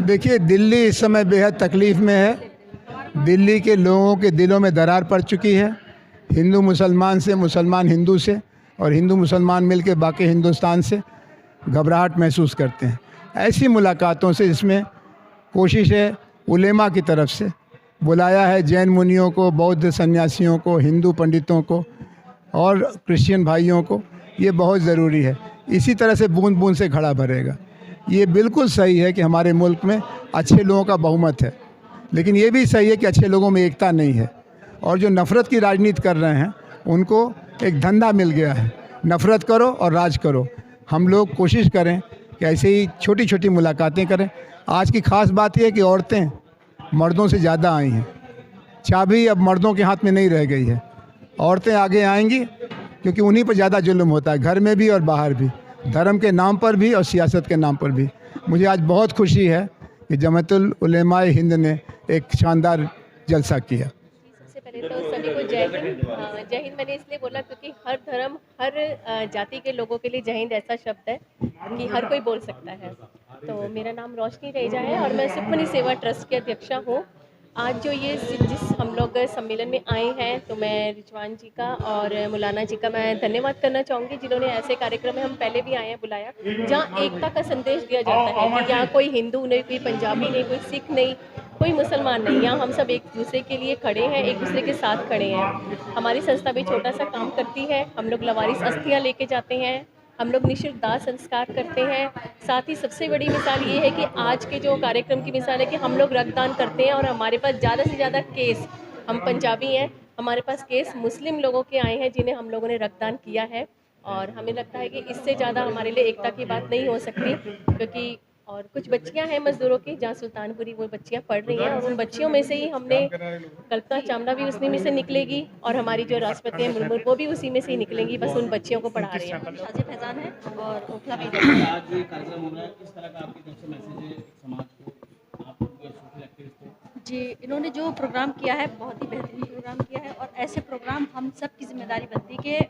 देखिए, दिल्ली इस समय बेहद तकलीफ़ में है। दिल्ली के लोगों के दिलों में दरार पड़ चुकी है। हिंदू मुसलमान से, मुसलमान हिंदू से और हिंदू मुसलमान मिलकर बाकी हिंदुस्तान से घबराहट महसूस करते हैं। ऐसी मुलाकातों से इसमें कोशिश है उलेमा की तरफ से, बुलाया है जैन मुनियों को, बौद्ध सन्यासियों को, हिंदू पंडितों को और क्रिश्चियन भाइयों को। ये बहुत ज़रूरी है। इसी तरह से बूंद बूंद से घड़ा भरेगा। ये बिल्कुल सही है कि हमारे मुल्क में अच्छे लोगों का बहुमत है, लेकिन ये भी सही है कि अच्छे लोगों में एकता नहीं है। और जो नफ़रत की राजनीति कर रहे हैं उनको एक धंधा मिल गया है, नफ़रत करो और राज करो। हम लोग कोशिश करें कि ऐसे ही छोटी छोटी मुलाकातें करें। आज की ख़ास बात यह है कि औरतें मर्दों से ज़्यादा आई हैं। चाबी अब मर्दों के हाथ में नहीं रह गई है। औरतें आगे आएंगी क्योंकि उन्हीं पर ज़्यादा जुल्म होता है, घर में भी और बाहर भी, धर्म के नाम पर भी और सियासत के नाम पर भी। मुझे आज बहुत खुशी है कि जमातुल उलेमाए हिंद ने एक शानदार जलसा किया। सबसे पहले तो सभी को जय हिंद। जय हिंद मैंने इसलिए बोला क्योंकि हर धर्म, हर जाति के लोगों के लिए जय हिंद ऐसा शब्द है कि हर कोई बोल सकता है। तो मेरा नाम रोशनी रहेजा है और मैं सुखमनी सेवा ट्रस्ट की अध्यक्षा हूँ। आज जो ये जिस हम लोग सम्मेलन में आए हैं, तो मैं रिजवान जी का और मौलाना जी का मैं धन्यवाद करना चाहूँगी, जिन्होंने ऐसे कार्यक्रम में हम पहले भी आए हैं बुलाया, जहाँ एकता का संदेश दिया जाता है कि यहाँ कोई हिंदू नहीं, कोई पंजाबी नहीं, कोई सिख नहीं, कोई मुसलमान नहीं। यहाँ हम सब एक दूसरे के लिए खड़े हैं, एक दूसरे के साथ खड़े हैं। हमारी संस्था भी छोटा सा काम करती है। हम लोग लवारिस अस्थियाँ लेके जाते हैं, हम लोग निःशुल्क दाह संस्कार करते हैं। साथ ही सबसे बड़ी मिसाल ये है कि आज के जो कार्यक्रम की मिसाल है कि हम लोग रक्तदान करते हैं और हमारे पास ज़्यादा से ज़्यादा केस, हम पंजाबी हैं, हमारे पास केस मुस्लिम लोगों के आए हैं जिन्हें हम लोगों ने रक्तदान किया है। और हमें लगता है कि इससे ज़्यादा हमारे लिए एकता की बात नहीं हो सकती, क्योंकि और कुछ बच्चियां हैं मज़दूरों की, जहाँ सुल्तानपुरी वो बच्चियां पढ़ रही हैं, और उन बच्चियों में से ही हमने कल्पना चावला भी उसी में से निकलेगी और हमारी जो राष्ट्रपति हैं मुर्मू वो भी उसी में से ही निकलेंगी। बस उन बच्चियों को पढ़ा रहे हैं। शाजी फैजान है और ओखला भी आज ये कार्यक्रम हो रहा है, किस तरह का आपकी तरफ से मैसेज है समाज को, आप सोशल एक्टिविस्ट हो? जी, इन्होंने जो प्रोग्राम किया है बहुत ही बेहतरीन प्रोग्राम किया है और ऐसे प्रोग्राम हम सब की जिम्मेदारी बनती है कि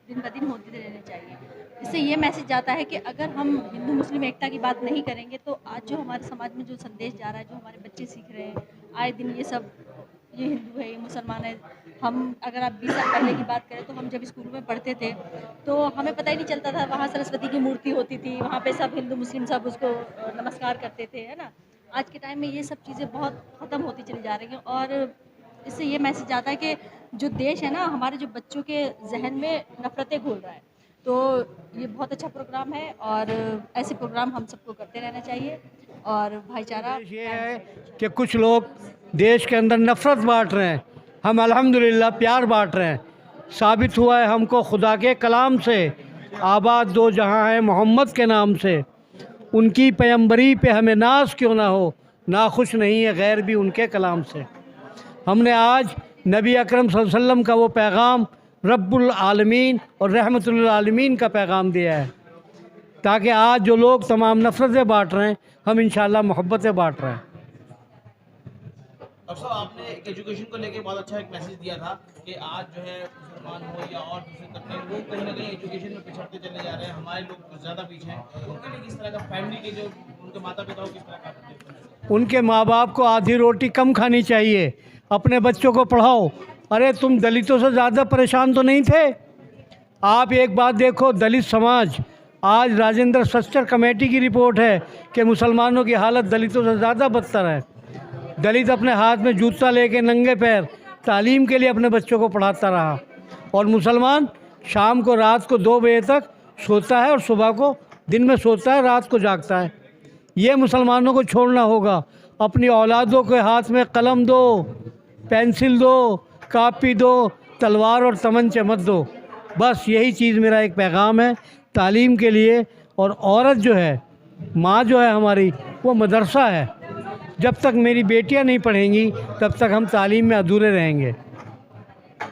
दिन ब दिन होते रहने चाहिए। इससे ये मैसेज जाता है कि अगर हम हिंदू मुस्लिम एकता की बात नहीं करेंगे तो आज जो हमारे समाज में जो संदेश जा रहा है, जो हमारे बच्चे सीख रहे हैं आए दिन, ये सब ये हिंदू है, ये मुसलमान है। हम अगर आप 20 साल पहले की बात करें तो हम जब स्कूल में पढ़ते थे तो हमें पता ही नहीं चलता था, वहाँ सरस्वती की मूर्ति होती थी, वहाँ पे सब हिंदू मुस्लिम सब उसको नमस्कार करते थे, है ना। आज के टाइम में ये सब चीज़ें बहुत ख़त्म होती चली जा रही हैं और इससे ये मैसेज आता है कि जो देश है ना, हमारे जो बच्चों के जहन में नफ़रतें घोल रहा है। तो ये बहुत अच्छा प्रोग्राम है और ऐसे प्रोग्राम हम सबको करते रहना चाहिए और भाईचारा। ये है कि कुछ लोग देश के अंदर नफ़रत बांट रहे हैं, हम अल्हम्दुलिल्लाह प्यार बांट रहे हैं। साबित हुआ है हमको खुदा के कलाम से, आबाद दो जहां है मोहम्मद के नाम से, उनकी पैगंबरी पे हमें नाज क्यों ना हो, नाखुश नहीं है गैर भी उनके कलाम से। हमने आज नबी अकरम सल्लल्लाहु अलैहि वसल्लम का वो पैगाम रब्बुल आलमीन और रहमतुल आलमीन का पैगाम दिया है, ताकि आज जो लोग तमाम नफ़रतें बांट रहे हैं हम इंशाअल्लाह मोहब्बतें बांट रहे हैं। डॉक्टर साहब, आपने एजुकेशन को लेके बहुत अच्छा एक मैसेज दिया था कि आज जो है मुसलमान हो या और दूसरे तबके वो कहीं ना कहीं एजुकेशन में पिछड़ते चले जा रहे हैं, हमारे लोग कुछ ज़्यादा पीछे हैं। उनके लिए किस तरह का, फैमिली के जो उनके माता पिता हो, किस तरह का? उनके माँ बाप को आधी रोटी कम खानी चाहिए, अपने बच्चों को पढ़ाओ। अरे तुम दलितों से ज़्यादा परेशान तो नहीं थे? आप एक बात देखो, दलित समाज, आज राजेंद्र सच्चर कमेटी की रिपोर्ट है कि मुसलमानों की हालत दलितों से ज़्यादा बदतर है। दलित अपने हाथ में जूता लेके नंगे पैर तालीम के लिए अपने बच्चों को पढ़ाता रहा, और मुसलमान शाम को रात को 2 बजे तक सोता है और सुबह को दिन में सोता है, रात को जागता है। ये मुसलमानों को छोड़ना होगा। अपनी औलादों के हाथ में कलम दो, पेंसिल दो, कापी दो, तलवार और तमंचे मत दो। बस यही चीज़ मेरा एक पैगाम है तालीम के लिए। और औरत जो है, माँ जो है हमारी, वो मदरसा है। जब तक मेरी बेटियां नहीं पढ़ेंगी तब तक हम तालीम में अधूरे रहेंगे।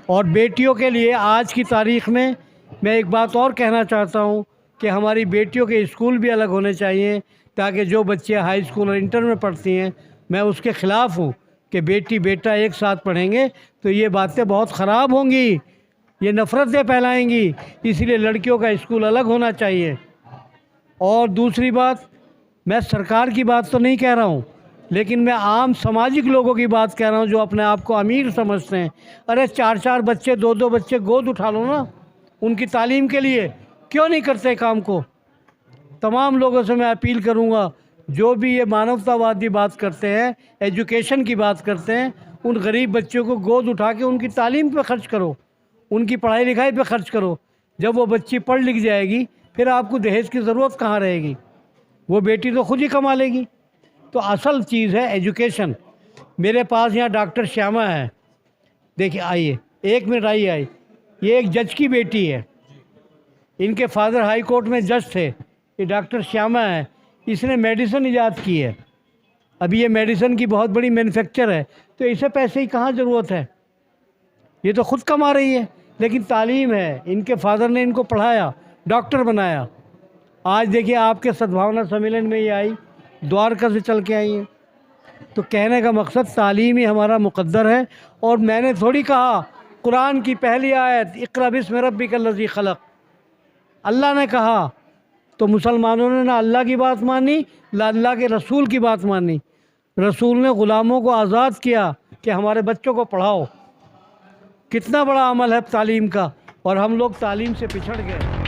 और बेटियों के लिए आज की तारीख़ में मैं एक बात और कहना चाहता हूँ कि हमारी बेटियों के स्कूल भी अलग होने चाहिए, ताकि जो बच्चे हाई स्कूल और इंटर में पढ़ती हैं, मैं उसके ख़िलाफ़ हूँ कि बेटी बेटा एक साथ पढ़ेंगे तो ये बातें बहुत ख़राब होंगी, ये नफ़रतें फैलाएंगी। इसलिए लड़कियों का स्कूल अलग होना चाहिए। और दूसरी बात, मैं सरकार की बात तो नहीं कह रहा हूँ, लेकिन मैं आम सामाजिक लोगों की बात कह रहा हूँ जो अपने आप को अमीर समझते हैं। अरे 4-4 बच्चे 2-2 बच्चे गोद उठा लो ना, उनकी तालीम के लिए क्यों नहीं करते काम को। तमाम लोगों से मैं अपील करूँगा, जो भी ये मानवतावादी बात करते हैं, एजुकेशन की बात करते हैं, उन गरीब बच्चों को गोद उठा के उनकी तालीम पे खर्च करो, उनकी पढ़ाई लिखाई पे खर्च करो। जब वो बच्ची पढ़ लिख जाएगी फिर आपको दहेज की ज़रूरत कहाँ रहेगी, वो बेटी तो खुद ही कमा लेगी। तो असल चीज़ है एजुकेशन। मेरे पास यहाँ डॉक्टर श्यामा है, देखिए आइए 1 मिनट आइए। ये एक जज की बेटी है, इनके फादर हाई कोर्ट में जज थे। ये डॉक्टर श्यामा है, इसने मेडिसिन ईजाद की है। अभी ये मेडिसिन की बहुत बड़ी मैन्युफैक्चर है, तो इसे पैसे की कहाँ ज़रूरत है, ये तो खुद कमा रही है। लेकिन तालीम है, इनके फादर ने इनको पढ़ाया, डॉक्टर बनाया। आज देखिए आपके सद्भावना सम्मेलन में ये आई, द्वारका से चल के आई हैं। तो कहने का मकसद तालीम ही हमारा मुक़द्दर है। और मैंने थोड़ी कहा, कुरान की पहली आयत इक़रा बिस्मि रब्बिकल्लज़ी खलक़, अल्लाह ने कहा, तो मुसलमानों ने ना अल्लाह की बात मानी ना अल्लाह के रसूल की बात मानी। रसूल ने ग़ुलामों को आज़ाद किया कि हमारे बच्चों को पढ़ाओ। कितना बड़ा अमल है तालीम का, और हम लोग तालीम से पिछड़ गए।